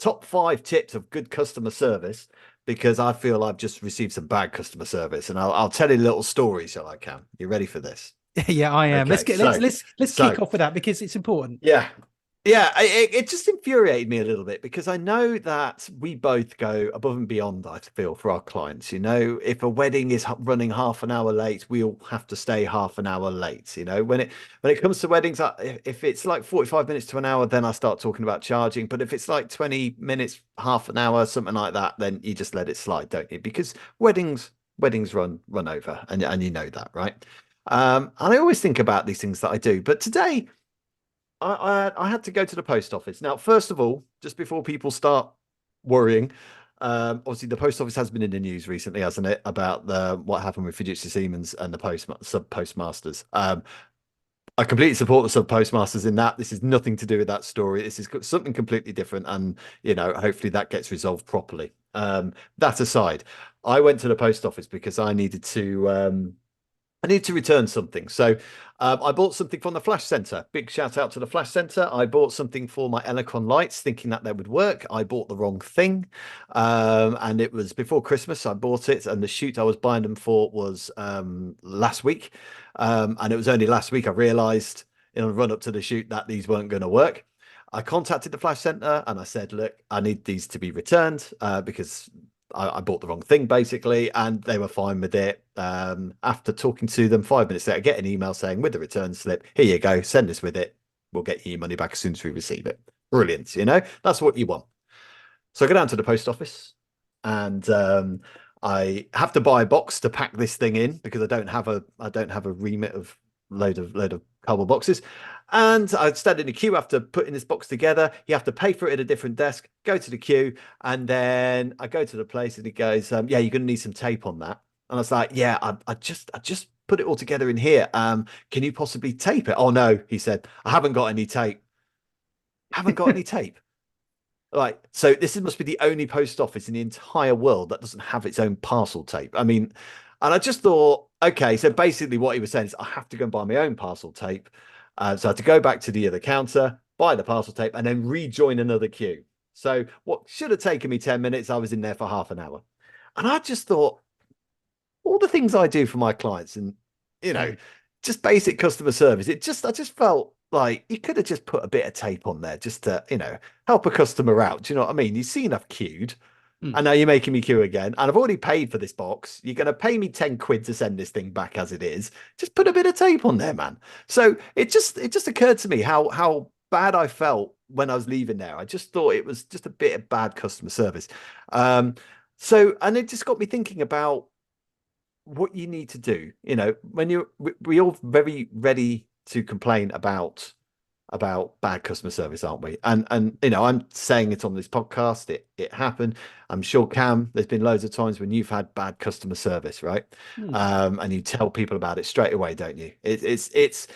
top 5 tips of good customer service, because I feel I've just received some bad customer service, and I'll tell you a little story, shall I, Cam? You ready for this? Yeah, I am. Okay, Let's so kick off with that because it's important. yeah. Yeah, it just infuriated me a little bit, because I know that we both go above and beyond, I feel, for our clients. You know, if a wedding is running half an hour late, we all have to stay half an hour late. You know, when it comes to weddings, if it's like 45 minutes to an hour, then I start talking about charging. But if it's like 20 minutes, half an hour, something like that, then you just let it slide, don't you? Because weddings run over, and you know that, right? And I always think about these things that I do. But today, I had to go to the post office. Now, first of all, just before people start worrying, obviously the post office has been in the news recently, hasn't it, about what happened with Fiducia Siemens and the sub postmasters. I completely support the sub postmasters in that. This is nothing to do with that story. This is something completely different, and hopefully that gets resolved properly. That aside, I went to the post office because I need to return something. So I bought something from the Flash Center. Big shout out to the Flash Center. I bought something for my Elecon lights, thinking that they would work. I bought the wrong thing. And it was before Christmas. I bought it, and the shoot I was buying them for was last week. And it was only last week I realized, in the run up to the shoot, that these weren't going to work. I contacted the Flash Center and I said, look, I need these to be returned because I bought the wrong thing, basically, and they were fine with it. After talking to them 5 minutes later, I get an email saying, with the return slip, here you go, send us with it. We'll get you your money back as soon as we receive it. Brilliant. That's what you want. So I go down to the post office, and I have to buy a box to pack this thing in, because I don't have a remit of load of cardboard boxes. And I stand in the queue after putting this box together. You have to pay for it at a different desk, go to the queue, and then I go to the place, and he goes, yeah, you're going to need some tape on that. And I was like, yeah, I just put it all together in here. Can you possibly tape it? Oh, no, he said, I haven't got any tape. Haven't got any tape. Like, so this must be the only post office in the entire world that doesn't have its own parcel tape. I mean, and I just thought, okay, so basically what he was saying is I have to go and buy my own parcel tape. So I had to go back to the other counter, buy the parcel tape, and then rejoin another queue. So what should have taken me 10 minutes, I was in there for half an hour. And I just thought, all the things I do for my clients, and, just basic customer service, I just felt like you could have just put a bit of tape on there just to, help a customer out. Do you know what I mean? You've seen I've queued. And now you're making me queue again. And I've already paid for this box. You're going to pay me 10 quid to send this thing back as it is. Just put a bit of tape on there, man. So it just occurred to me how bad I felt when I was leaving there. I just thought it was just a bit of bad customer service. And it just got me thinking about what you need to do. When we all very ready to complain about bad customer service, aren't we? And I'm saying it on this podcast. It happened. I'm sure, Cam, there's been loads of times when you've had bad customer service, right? And you tell people about it straight away, don't you? It's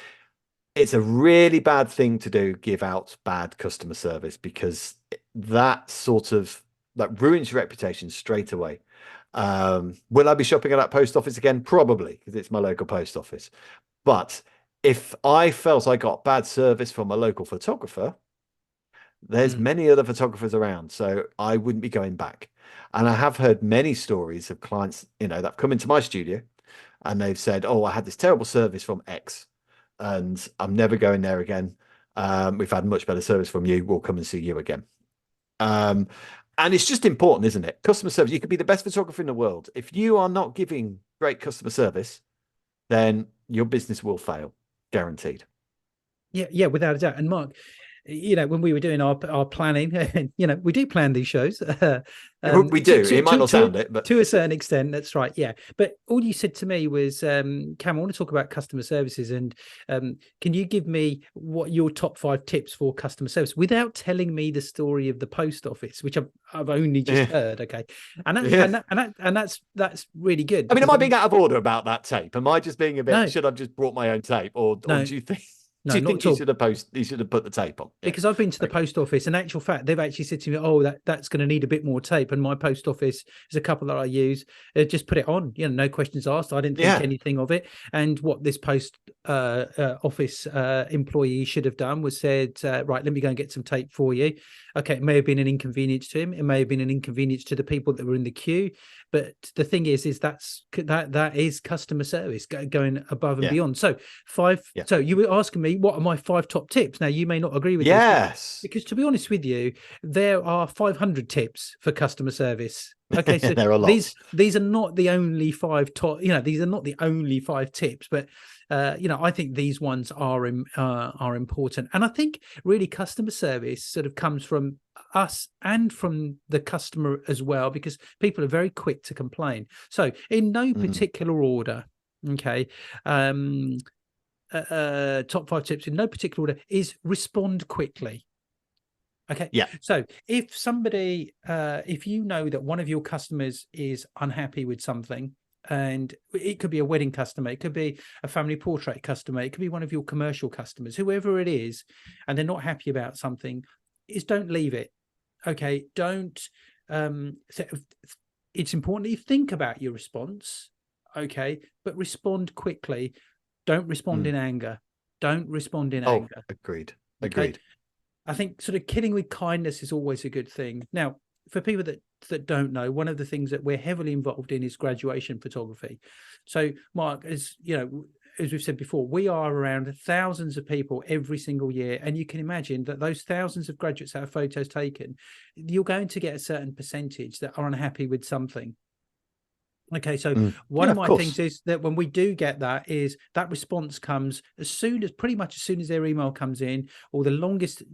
a really bad thing to do, give out bad customer service, because that ruins your reputation straight away. Will I be shopping at that post office again? Probably, because it's my local post office. But if I felt I got bad service from a local photographer, there's many other photographers around, so I wouldn't be going back. And I have heard many stories of clients, that have come into my studio and they've said, oh, I had this terrible service from X and I'm never going there again. We've had much better service from you. We'll come and see you again. And it's just important, isn't it? Customer service. You could be the best photographer in the world. If you are not giving great customer service, then your business will fail. Guaranteed. Yeah, without a doubt. And Mark, when we were doing our planning, we do plan these shows. We do. It might not sound it, but to a certain extent, that's right. Yeah. But all you said to me was, Cam, I want to talk about customer services, and can you give me what your top 5 tips for customer service without telling me the story of the post office, which I've only just heard. Okay, and that's really good. I mean, am I being out of order about that tape? Am I just being a bit? No. Should I have just brought my own tape, or do you think? No, do you think you should have put the tape on? Yeah. Because I've been to the post office. In actual fact, they've actually said to me, "Oh, that's going to need a bit more tape." And my post office is a couple that I use. Just put it on. No questions asked. I didn't think anything of it. And what this post office employee should have done was said, "Right, let me go and get some tape for you." Okay, it may have been an inconvenience to him. It may have been an inconvenience to the people that were in the queue. But the thing is that is customer service going above and Yeah. beyond. So five. Yeah. So you were asking me what are my 5 top tips. Now you may not agree with this Yes. because to be honest with you, there are 500 tips for customer service. Okay, so There are lots. these are not the only 5 top. These are not the only 5 tips, but I think these ones are important. And I think really customer service sort of comes from us and from the customer as well, because people are very quick to complain. So in no particular order, okay, top 5 tips in no particular order is respond quickly. Okay. Yeah. So if somebody, if you know that one of your customers is unhappy with something, and it could be a wedding customer, it could be a family portrait customer, it could be one of your commercial customers, whoever it is, and they're not happy about something, is don't leave it. Okay. Don't, it's important that you think about your response. Okay. But respond quickly. Don't respond in anger. Don't respond in anger. Agreed. Okay. Agreed. I think sort of killing with kindness is always a good thing. Now, for people that don't know, one of the things that we're heavily involved in is graduation photography. So, Mark, as you know, as we've said before, we are around thousands of people every single year, and you can imagine that those thousands of graduates that have photos taken, you're going to get a certain percentage that are unhappy with something. Okay, so one of my things is that when we do get that, is that response comes pretty much as soon as their email comes in, or the longest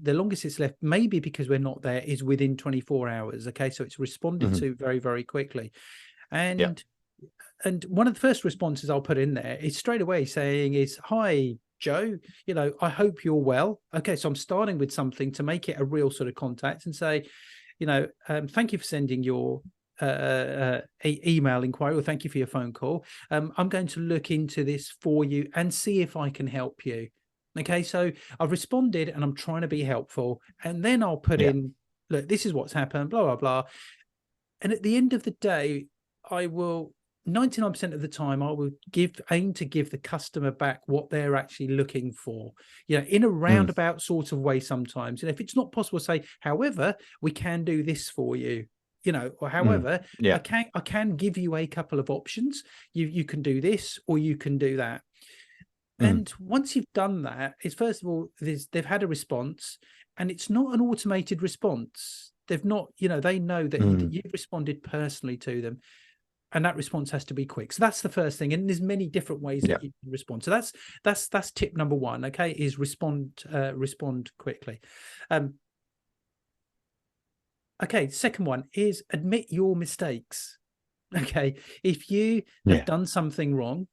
it's left, maybe because we're not there, is within 24 hours. Okay, so it's responded to very, very quickly. And one of the first responses I'll put in there is straight away saying is, "Hi, Joe, I hope you're well." Okay, so I'm starting with something to make it a real sort of contact and say, thank you for sending your email inquiry, or thank you for your phone call. I'm going to look into this for you and see if I can help you. Okay, so I've responded and I'm trying to be helpful, and then I'll put in, look, this is what's happened, blah blah blah. And at the end of the day, I will 99% of the time I will aim to give the customer back what they're actually looking for, in a roundabout sort of way sometimes. And if it's not possible, say, however, we can do this for you, or however, I can give you a couple of options. You can do this or you can do that. And once you've done that, it's first of all, they've had a response, and it's not an automated response. They've not, they know that you've responded personally to them, and that response has to be quick. So that's the first thing. And there's many different ways that you can respond. So that's tip number one. Okay, is respond quickly. Okay, second one is admit your mistakes. Okay, if you have done something wrong,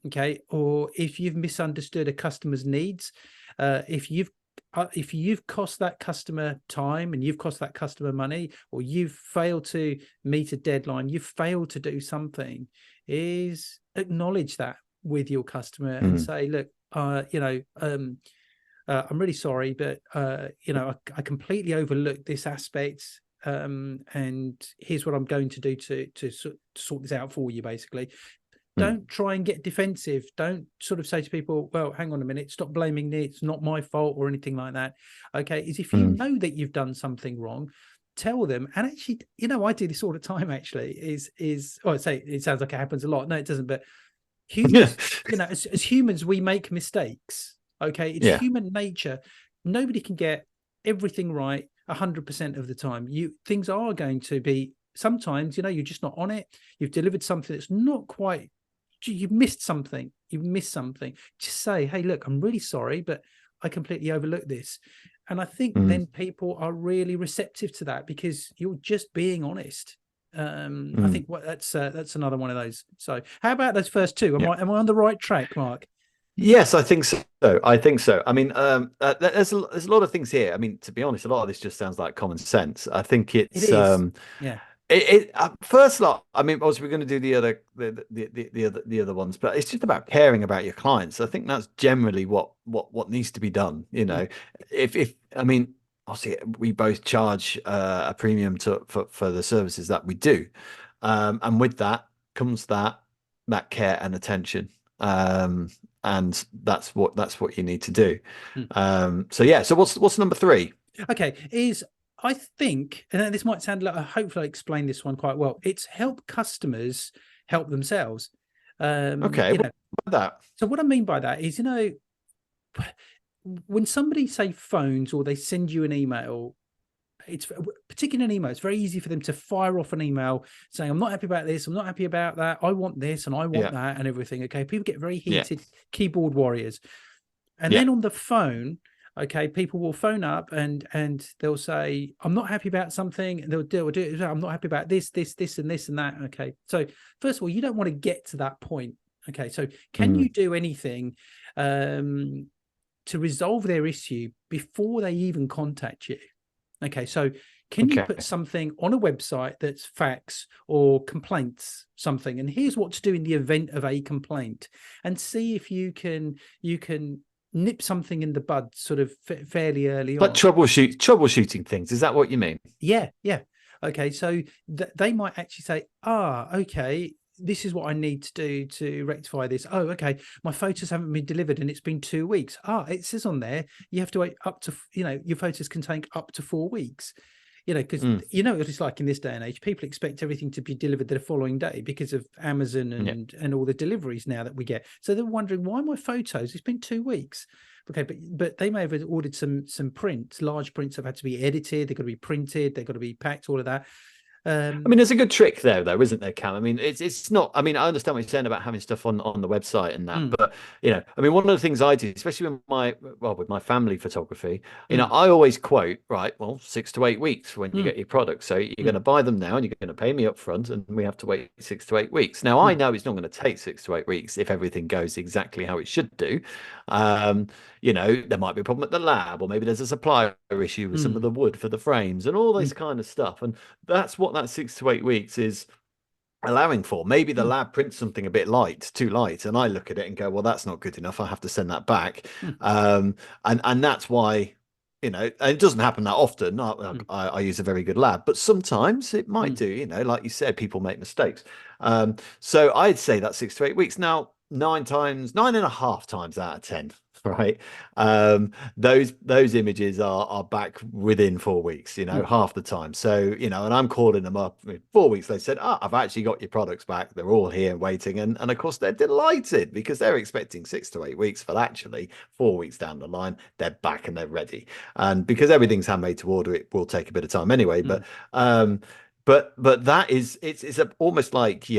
okay, or if you've misunderstood a customer's needs, if you've cost that customer time and you've cost that customer money, or you've failed to meet a deadline, you've failed to do something, is acknowledge that with your customer and say, look, I'm really sorry, but I completely overlooked this aspect. And here's what I'm going to do to sort this out for you, basically. Don't try and get defensive. Don't sort of say to people, well, hang on a minute, stop blaming me, it's not my fault, or anything like that. Okay, is if you know that you've done something wrong, tell them. And actually, I do this all the time, actually, I say it sounds like it happens a lot. No, it doesn't. But humans, as humans, we make mistakes. Okay, it's human nature. Nobody can get everything right 100% of the time. Things are going to be, sometimes, you're just not on it. You've delivered something that's not quite, you've missed something. Just say, hey, look, I'm really sorry, but I completely overlooked this. And I think then people are really receptive to that, because you're just being honest. I think that's another one of those. So how about those first two? Am I on the right track, Mark? Yes, I think so. I mean, there's a lot of things here. I mean, to be honest, a lot of this just sounds like common sense. I think It is. Yeah. First lot, I mean, obviously we're going to do the other ones, but it's just about caring about your clients. I think that's generally what needs to be done. If I mean, obviously we both charge a premium for the services that we do, and with that comes that care and attention. And that's what you need to do. So what's number three? Okay, is I think, and this might sound like, hopefully I explained this one quite well. It's help customers help themselves. Okay, You what know, about so what I mean by that is, when somebody say phones or they send you an email, it's particularly an email, it's very easy for them to fire off an email saying, I'm not happy about this, I'm not happy about that, I want this and I that? want Yeah, that and everything. Okay, people get very yeah, heated, keyboard warriors. And yeah. then on the phone, okay, people will phone up and they'll say, I'm not happy about something. They'll do it. I'm not happy about this, and this and that. Okay. So first of all, you don't want to get to that point. Okay. So can Mm, you do anything to resolve their issue before they even contact you? Okay. So can you okay. put something on a website that's facts or complaints, something? And here's what to do in the event of a complaint, and see if you can nip something in the bud sort of fairly early Like on. troubleshooting things. Is that what you mean? Yeah, yeah. Okay, so they might actually say, okay, this is what I need to do to rectify this. Oh, okay, my photos haven't been delivered and it's been 2 weeks. It says on there you have to wait up to, your photos can take up to 4 weeks. Because Mm, what it's like in this day and age. People expect everything to be delivered the following day because of Amazon yeah. and all the deliveries now that we get. So they're wondering, why my photos? It's been 2 weeks. Okay, but they may have ordered some prints. Large prints have had to be edited. They've got to be printed. They've got to be packed. All of that. I mean, Um, there's a good trick there, though, isn't there, Cam? I mean, it's not. I mean, I understand what you're saying about having stuff on the website and that, mm, but I mean, one of the things I do, especially with my family photography, mm, I always quote, right, well, 6 to 8 weeks when you mm, get your products. So you're going mm, to buy them now, and you're going to pay me up front, and we have to wait 6 to 8 weeks. Now, I mm, know it's not going to take 6 to 8 weeks if everything goes exactly how it should do. Um, there might be a problem at the lab, or maybe there's a supplier issue with some of mm, the wood for the frames and all this mm, kind of stuff. And that's what that 6 to 8 weeks is allowing for. Maybe the mm, lab prints something a bit too light, and I look at it and go, "Well, that's not good enough. I have to send that back." mm, And that's why, and it doesn't happen that often. mm, I use a very good lab, but sometimes it might mm, do. Like you said, people make mistakes. So I'd say that 6 to 8 weeks. Now, 9.5 times out of 10. Right. Those images are back within 4 weeks, mm, half the time. So, and I'm calling them up 4 weeks. They said, I've actually got your products back. They're all here waiting. And of course, they're delighted because they're expecting 6 to 8 weeks. But actually, 4 weeks down the line, they're back and they're ready. And because everything's handmade to order, it will take a bit of time anyway. mm, But that is, almost like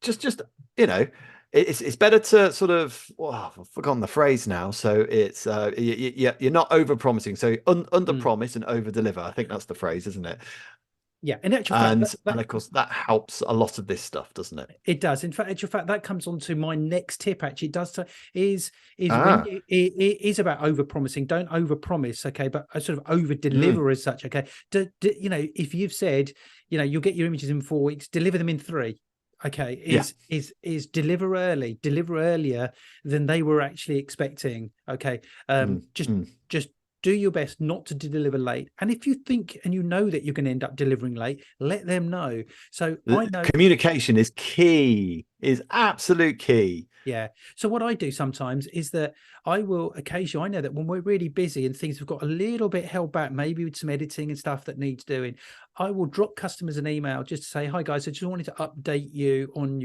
just you know it's better to sort of, I've forgotten the phrase now, so it's you're not over promising, so under mm. promise and over deliver. I think that's the phrase, isn't it? Yeah. In actual fact, And of course that helps a lot of this stuff, doesn't it? it does. In fact, actual fact, that comes on to my next tip. Actually, it does. Is when Ah. it is about over promising. Don't over promise, okay? But sort of over Mm, deliver as such, okay? If you've said, you'll get your images in 4 weeks, deliver them in 3. Okay, yeah. is deliver early, deliver earlier than they were actually expecting. Okay, Mm, just mm. just do your best not to deliver late. And if you think and you know that you're going to end up delivering late, let them know. So I know. Communication is key, is absolute key. Yeah. So what I do sometimes is that I will occasionally, I know that when we're really busy and things have got a little bit held back, maybe with some editing and stuff that needs doing, I will drop customers an email just to say, hi guys, I just wanted to update you on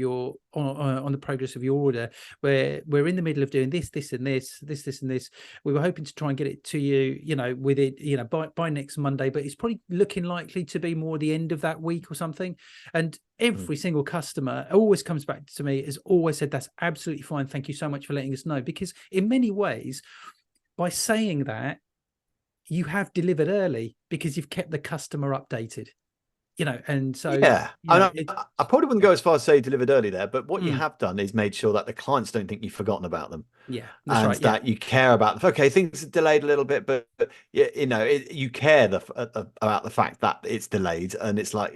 on the progress of your order. Where we're in the middle of doing this and this and this. We were hoping to try and get it to you, with it, by next Monday, but it's probably looking likely to be more the end of that week or something. And Mm. every single customer always comes back to me, has always said, that's absolutely fine. Thank you so much for letting us know. Because in many ways, by saying that, you have delivered early because you've kept the customer updated, and so, Yeah, it, I probably wouldn't yeah, go as far as say delivered early there, but what you mm, have done is made sure that the clients don't think you've forgotten about them, yeah, that's and right. Yeah. that you care about. Okay, things are delayed a little bit, but you care about the fact that it's delayed, and it's like,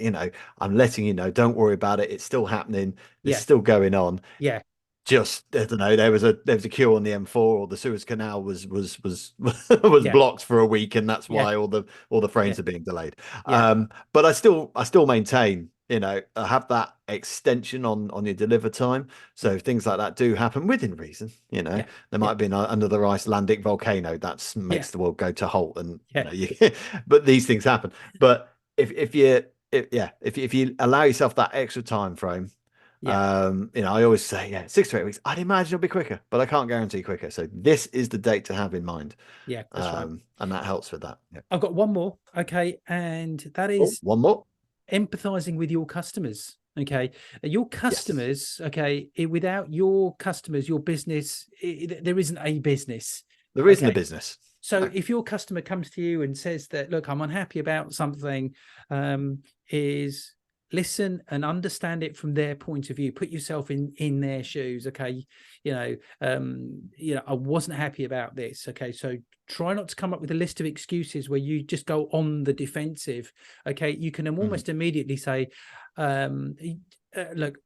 I'm letting you know. Don't worry about it. It's still happening. It's Yeah. still going on. Yeah. Just, I don't know, there was a queue on the M4, or the Suez Canal was Yeah. blocked for a week, and that's Yeah. why all the Yeah. frames are being delayed. Yeah. But I still maintain, have that extension on your deliver time. So things like that do happen within reason. Yeah, There yeah, might be another Icelandic volcano that yeah, makes the world go to halt, and yeah, but these things happen. But if you allow yourself that extra time frame, yeah, I always say, 6 to 8 weeks. I'd imagine it'll be quicker, but I can't guarantee quicker. So this is the date to have in mind, yeah. That's right. and that helps with that. Yeah. I've got one more, okay, and that Oh, is one more. empathizing with your customers. Okay, your Yes, customers. Okay, without your customers, your business, there isn't a business. there isn't a Okay, business. so No. if your customer comes to you and says that, look, I'm unhappy about something, is listen and understand it from their point of view. Put yourself in their shoes. Okay, I wasn't happy about this. Okay, so try not to come up with a list of excuses where you just go on the defensive. Okay, you can Mm. almost immediately say, look,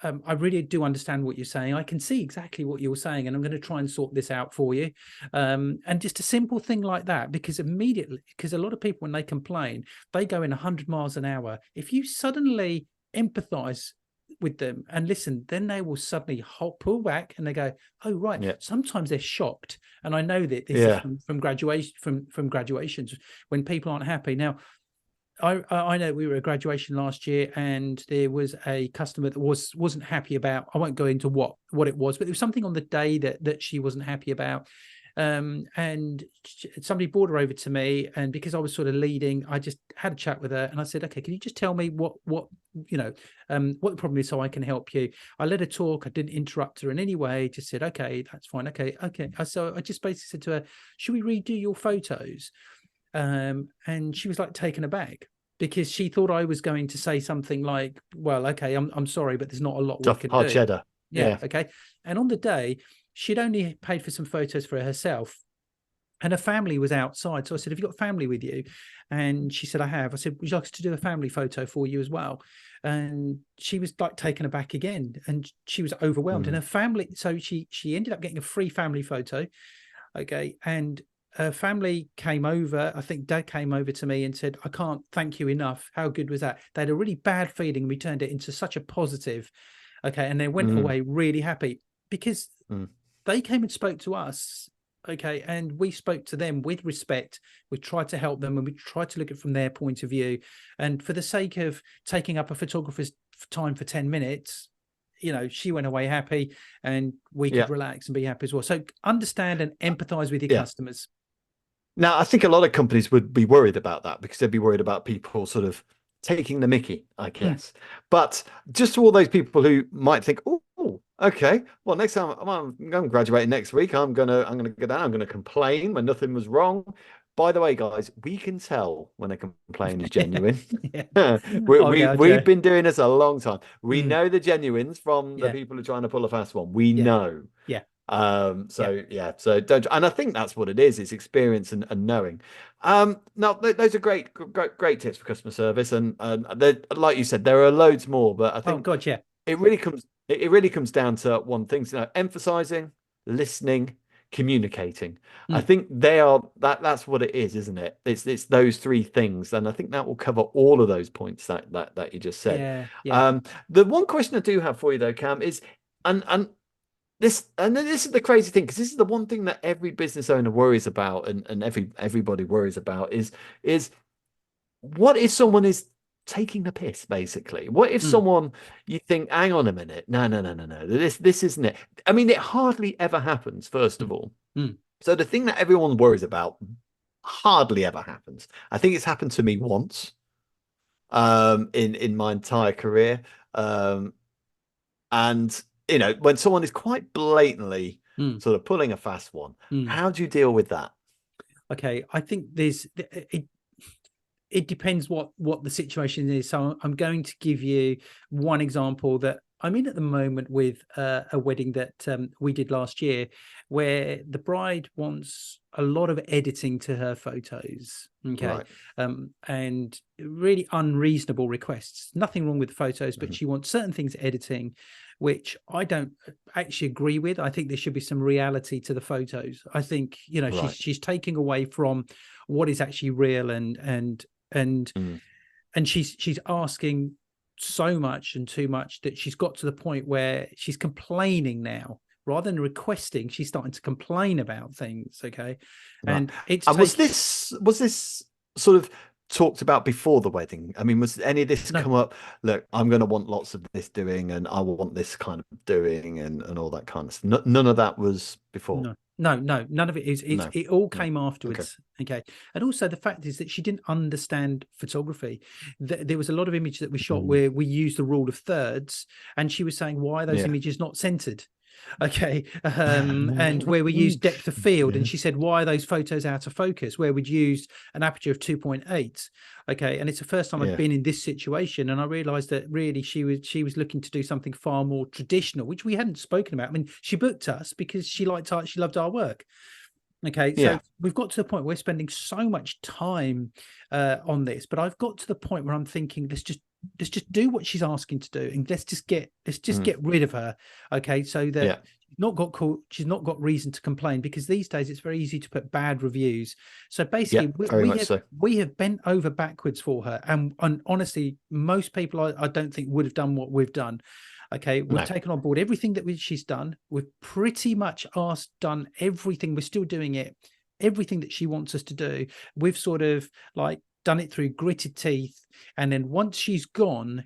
I really do understand what you're saying. I can see exactly what you're saying, and I'm going to try and sort this out for you. And just a simple thing like that, because a lot of people, when they complain, they go in 100 miles an hour. If you suddenly empathize with them and listen, then they will suddenly pull back and they go, oh, right. Yeah. Sometimes they're shocked. And I know that this is Yeah. from graduation, from graduations, when people aren't happy. Now, I know we were at graduation last year, and there was a customer that wasn't happy about. I won't go into what it was, but there was something on the day that she wasn't happy about. And somebody brought her over to me, and because I was sort of leading, I just had a chat with her, and I said, okay, can you just tell me what what the problem is, so I can help you. I let her talk. I didn't interrupt her in any way. Just said, okay, that's fine. Okay. So I just basically said to her, should we redo your photos? And she was like taken aback, because she thought I was going to say something like, well, okay, I'm sorry, but there's not a lot we Tough can hard do. cheddar. Yeah, Yeah. okay. And on the day, she'd only paid for some photos for herself, and her family was outside. So I said, have you got family with you? And she said, I have. I said, would you like us to do a family photo for you as well? And she was like taken aback again, and she was overwhelmed. And Mm. her family, so she ended up getting a free family photo. Okay. And her family came over. I think Dad came over to me and said, I can't thank you enough. How good was that? They had a really bad feeling. We turned it into such a positive. Okay. And they went Mm. away really happy, because Mm. they came and spoke to us. Okay. And we spoke to them with respect. We tried to help them, and we tried to look at it from their point of view. And for the sake of taking up a photographer's time for 10 minutes, she went away happy, and we could Yeah. relax and be happy as well. So understand and empathize with your Yeah. customers. Now, I think a lot of companies would be worried about that, because they'd be worried about people sort of taking the mickey, I Mm, guess. But just to all those people who might think, oh, okay, well, next time I'm graduating next week, I'm gonna go down, I'm gonna complain when nothing was wrong. By the way, guys, we can tell when a complaint is genuine. yeah. Oh, We've gotcha. been doing this a long time. We Mm, know the genuines from the yeah, people who are trying to pull a fast one. We yeah, know. yeah, yeah. So yeah, so don't, and I think that's what it is. It's experience and knowing. No, those are great tips for customer service, and like you said, there are loads more, but I Oh, think God, yeah. it really comes down to one thing, emphasizing, listening, communicating. I Mm, think that's what it is, isn't it? It's those three things, and I think that will cover all of those points that you just said. yeah, yeah. Um, the one question I do have for you though, Cam, is and this is the crazy thing, because this is the one thing that every business owner worries about, and everybody worries about is what if someone is taking the piss, basically? What if Mm, someone, you think, hang on a minute, no, this isn't it. I mean, it hardly ever happens, first of mm, all. mm, So the thing that everyone worries about hardly ever happens. I think it's happened to me once, in my entire career. Um, and when someone is quite blatantly mm, sort of pulling a fast one, mm. how do you deal with that? Okay. I think it depends what the situation is. So I'm going to give you one example that I'm in at the moment with a wedding that we did last year, where the bride wants a lot of editing to her photos. Okay. Right. And really unreasonable requests. Nothing wrong with the photos, but Mhm. she wants certain things editing, which I don't actually agree with. I think there should be some reality to the photos. I think, Right. she's taking away from what is actually real, and Mm. and she's asking. so much and too much that she's got to the point where she's complaining now. Rather than requesting, she's starting to complain about things. Okay. Right. And it's And was this sort of talked about before the wedding? I mean, was any of this no, come up? Look, I'm going to want lots of this doing, and I want this kind of doing, and all that kind of stuff. None of that was before. no, none of it is. No. It all No. came afterwards. Okay. And also the fact is that she didn't understand photography. There was a lot of images that we shot where we used the rule of thirds, and she was saying, why are those images not centered? Okay. And where we use depth of field, and she said, why are those photos out of focus, where we'd used an aperture of 2.8? Okay. And it's the first time I've been in this situation, and I realized that really she was looking to do something far more traditional, which we hadn't spoken about. I mean, she booked us because she loved our work. Okay, so we've got to the point where we're spending so much time on this, but I've got to the point where I'm thinking, let's just do what she's asking to do, and let's just get rid of her. Okay, so that she's not got reason to complain, because these days it's very easy to put bad reviews. So basically, we have bent over backwards for her, and honestly, most people I don't think would have done what we've done. Okay, we've taken on board everything that she's done. We've pretty much done everything. We're still doing it, everything that she wants us to do. We've sort of like done it through gritted teeth. And then once she's gone,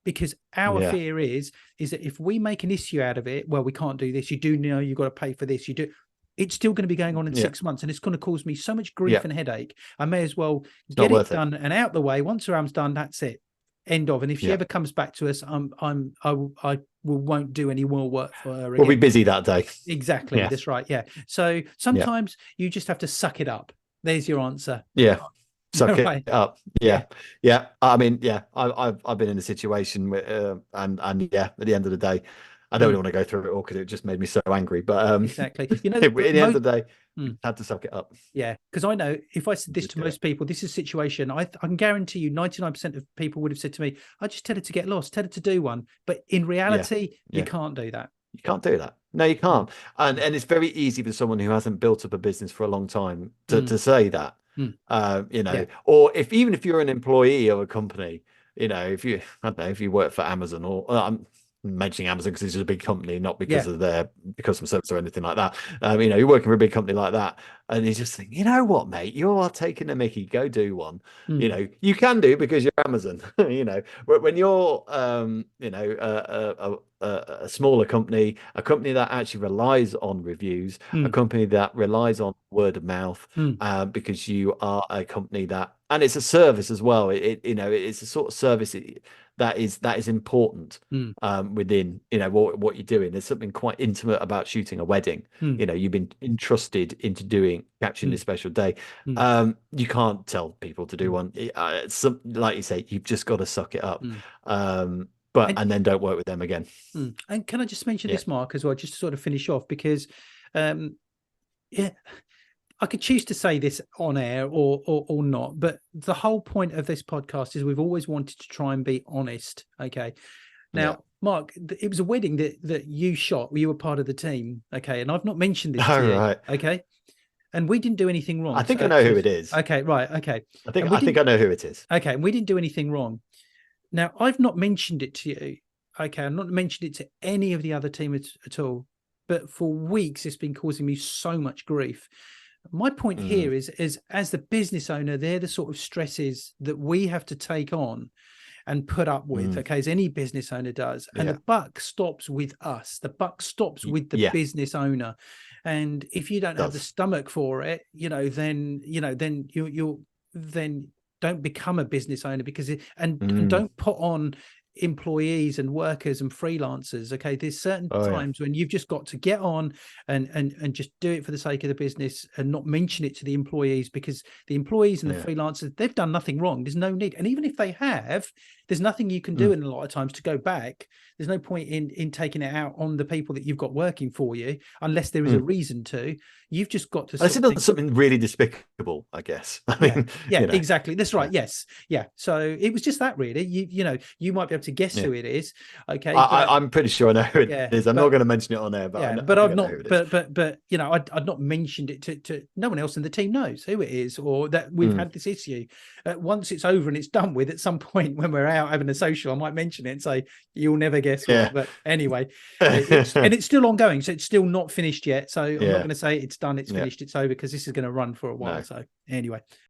because our fear is that if we make an issue out of it, well, we can't do this. You do know you've got to pay for this. You do. It's still going to be going on in 6 months, and it's going to cause me so much grief and headache. I may as well get it done and out the way. Once her arm's done, that's it. End of. And if she ever comes back to us, I won't do any more work for her again. We'll be busy that day. Exactly. That's right. Yeah. So sometimes you just have to suck it up. There's your answer. Yeah. Suck it up. Yeah. I mean, I've been in a situation where, and at the end of the day, I don't really want to go through it all because it just made me so angry. But exactly. You know, at the end of the day, had to suck it up. Yeah, because I know if I said this to most people, this is a situation, I can guarantee you 99% of people would have said to me, I just tell her to get lost, tell her to do one. But in reality, you can't do that. You can't do that. No, you can't. And it's very easy for someone who hasn't built up a business for a long time to say that. You know, or even if you're an employee of a company, you know, if you work for Amazon, or I'm mentioning Amazon because it's just a big company, not because of their customer service or anything like that. You know, you're working for a big company like that, and you just think, you know what, mate, you are taking a mickey. Go do one. You know, you can do because you're Amazon. You know, when you're, you know, a smaller company, a company that actually relies on reviews, a company that relies on word of mouth, because you are a company that, and it's a service as well. You know, it's a sort of service that is important within, you know, what you're doing. There's something quite intimate about shooting a wedding. You know, you've been entrusted into capturing this special day. You can't tell people to do one. Like you say, you've just got to suck it up. And then don't work with them again. And can I just mention this, Mark, as well, just to sort of finish off, because I could choose to say this on air or not, but the whole point of this podcast is we've always wanted to try and be honest. Okay. Now, Mark, it was a wedding that you shot. You were part of the team. Okay. And I've not mentioned this to you. Right. Okay. And we didn't do anything wrong. I think I know who it is. Okay. Right. Okay. I think I know who it is. Okay. And we didn't do anything wrong. Now, I've not mentioned it to you. Okay. I've not mentioned it to any of the other team at all. But for weeks, it's been causing me so much grief. My point here is as the business owner, they're the sort of stresses that we have to take on and put up with, okay, as any business owner does. And the buck stops with us. The buck stops with the business owner. And if you don't have the stomach for it, then you'll don't become a business owner, because and don't put on employees and workers and freelancers. Okay, there's certain times when you've just got to get on and just do it for the sake of the business and not mention it to the employees, because the employees and the freelancers, they've done nothing wrong. There's no need. And even if they have, there's nothing you can do in a lot of times to go back. There's no point in taking it out on the people that you've got working for you unless there is a reason to. You've just got to something really despicable, I guess. I mean, exactly. That's right. Yes. Yeah. So it was just that, really. You might be able to guess Yeah. who it is. Okay, but I'm pretty sure I know who it yeah, is. I'm not but going to mention it on air, but yeah, I but think I've I know not, who it is. but you know, I'd not mentioned it to no one else in the team knows who it is, or that we've had this issue. Once it's over and it's done with, at some point when we're out having a social, I might mention it and say, "You'll never guess what." But anyway, it's still ongoing, so it's still not finished yet. So I'm not going to say it's done, it's finished, it's over, because this is going to run for a while. No. So anyway.